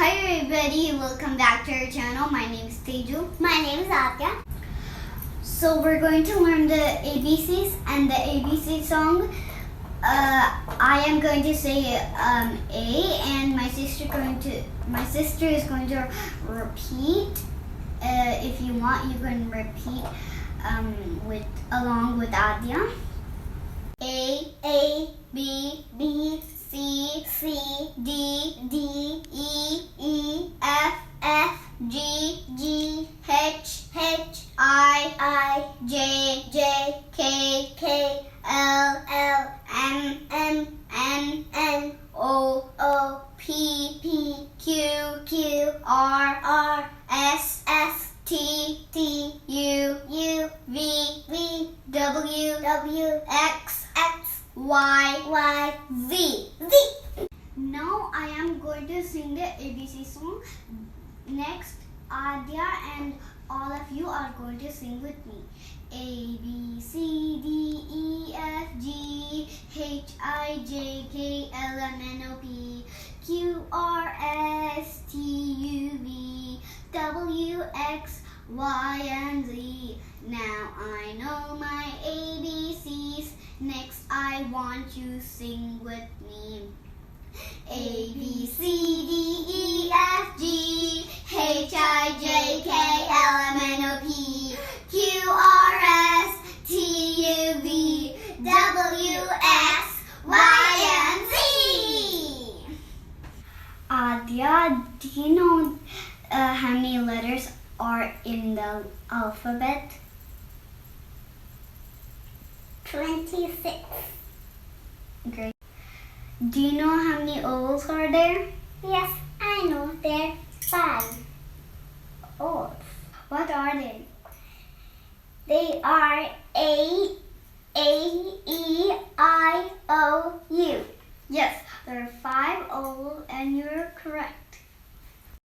Hi everybody, welcome back to our channel. My name is Teju. My name is Aadya. So we're going to learn the ABCs and the ABC song. I am going to say A, and my sister is going to repeat. If you want, you can repeat along with Aadya. A, B, C, C, D, E, F, G, H, I, J, K, L, M, N, O, P, Q, R, S, T, U, V, W, X, Y, Z. Now I am going to sing the ABC song. Next, Aadya and all of you are going to sing with me. A, B, C, D, E, F, G, H, I, J, K, L, M, N, O, P, Q, R, S, T, U, V, W, X, Y, and Z. Now I know my ABCs. Next, I want you to sing with me. A, B, C, D, E, F, G, H, I, J, K, L, M, N, O, P, Q, R, S, T, U, V, W, X, Y, and Z. Aadya, do you know how many letters are in the alphabet? 26. Great. Do you know how many O's are there? Yes, I know. There 5. O's. What are they? They are A, E, I, O, U. Yes, there are 5 O's and you're correct.